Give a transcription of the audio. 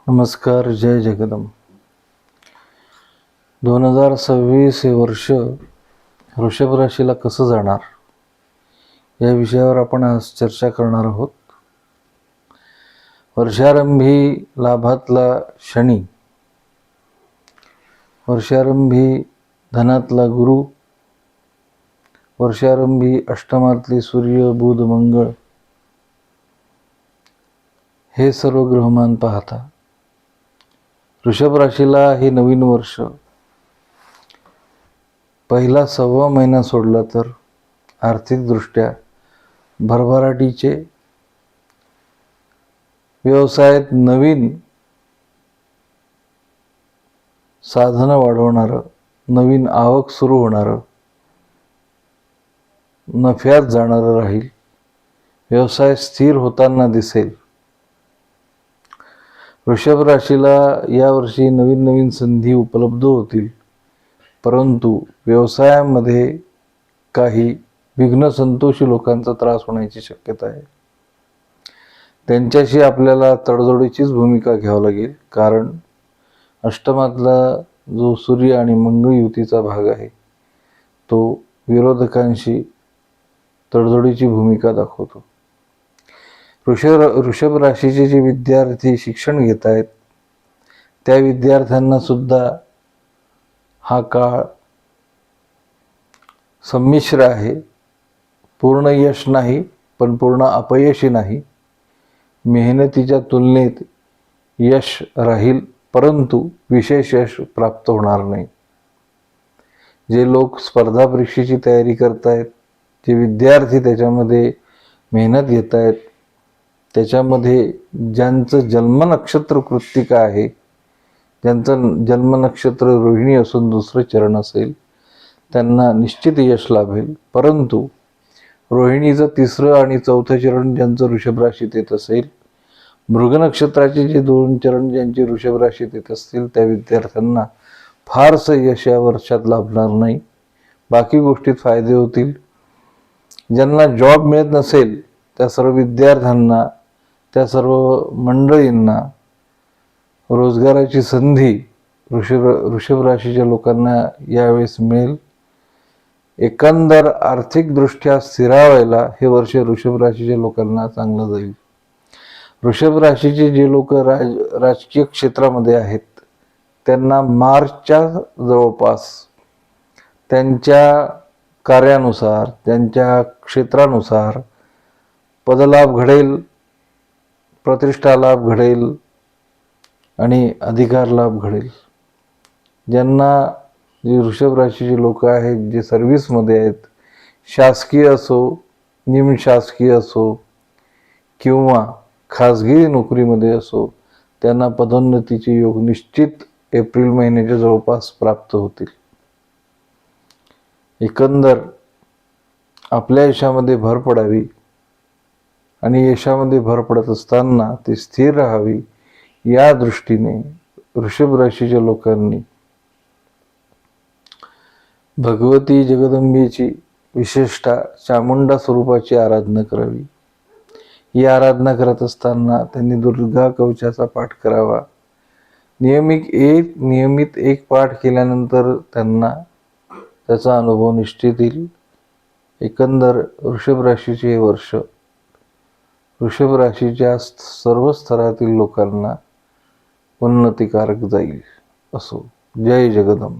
नमस्कार. जय जगदम. 2026 हे वर्ष वृषभ राशीला कसं जाणार या विषयावर आपण आज चर्चा करणार आहोत. वर्षारंभी लाभातला शनी, वर्षारंभी धनातला गुरु, वर्षारंभी अष्टमातले सूर्य बुध मंगळ हे सर्व ग्रहमान पाहता वृषभ राशीला हे नवीन वर्ष पहिला सव्वा महिना सोडला तर आर्थिकदृष्ट्या भरभराटीचे, व्यवसायात नवीन साधनं वाढवणारं, नवीन आवक सुरू होणारं, नफ्यात जाणारं राहील. व्यवसाय स्थिर होताना दिसेल. वृषभ राशीला यावर्षी नवीन नवीन संधी उपलब्ध होतील, परंतु व्यवसायामध्ये काही विघ्नसंतोषी लोकांचा त्रास होण्याची शक्यता आहे. त्यांच्याशी आपल्याला तडजोडीचीच भूमिका घ्यावी लागेल, कारण अष्टमातला जो सूर्य आणि मंगळ युतीचा भाग आहे तो विरोधकांशी तडजोडीची भूमिका दाखवतो. वृषभ राशीचे जे विद्यार्थी शिक्षण घेत आहेत त्या विद्यार्थ्यांना सुद्धा हा काळ संमिश्र आहे. पूर्ण यश नाही, पण पूर्ण अपयशी नाही. मेहनतीच्या तुलनेत यश राहील, परंतु विशेष यश प्राप्त होणार नाही. जे लोक स्पर्धा परीक्षेची तयारी करतायत, जे विद्यार्थी त्याच्यामध्ये मेहनत घेत आहेत, त्याच्यामध्ये ज्यांचं जन्मनक्षत्र कृत्तिका आहे, ज्यांचं जन्मनक्षत्र रोहिणी असून दुसरं चरण असेल, त्यांना निश्चित यश लाभेल. परंतु रोहिणीचं तिसरं आणि चौथं चरण ज्यांचं वृषभ राशीत येत असेल, मृग नक्षत्राचे जे 2 चरण ज्यांचे वृषभ राशीत येत असतील, त्या विद्यार्थ्यांना फारसं यश या वर्षात लाभणार नाही. बाकी गोष्टीत फायदे होतील. ज्यांना जॉब मिळत नसेल त्या सर्व विद्यार्थ्यांना, त्या सर्व मंडळींना रोजगाराची संधी वृषभ राशीच्या लोकांना यावेळेस मिळेल. एकंदर आर्थिकदृष्ट्या स्थिरावायला हे वर्ष वृषभ राशीच्या लोकांना चांगलं जाईल. वृषभ राशीचे जे लोक राजकीय क्षेत्रामध्ये आहेत त्यांना मार्चच्या जवळपास त्यांच्या कार्यानुसार, त्यांच्या क्षेत्रानुसार पदलाभ घडेल, प्रतिष्ठा लाभ घडेल आणि अधिकार लाभ घडेल. ज्यांना जे वृषभ राशीचे लोक आहेत, जे सर्व्हिसमध्ये आहेत, शासकीय असो, निमशासकीय असो किंवा खाजगी नोकरीमध्ये असो, त्यांना पदोन्नतीचे योग निश्चित एप्रिल महिन्याच्या जवळपास प्राप्त होतील. एकंदर आपल्या यशामध्ये भर पडावी आणि यशामध्ये भर पडत असताना ते स्थिर राहावी या दृष्टीने वृषभ राशीच्या लोकांनी भगवती जगदंबेची, विशेषतः चामुंडा स्वरूपाची आराधना करावी. ही आराधना करत असताना त्यांनी दुर्गा कवचाचा पाठ करावा. नियमित एक पाठ केल्यानंतर त्यांना त्याचा अनुभव निश्चित येईल. एकंदर वृषभ राशीचे हे वर्ष वृषभ राशीच्या सर्व स्तरातील लोकांना उन्नतिकारक जाईल असो. जय जगदंब.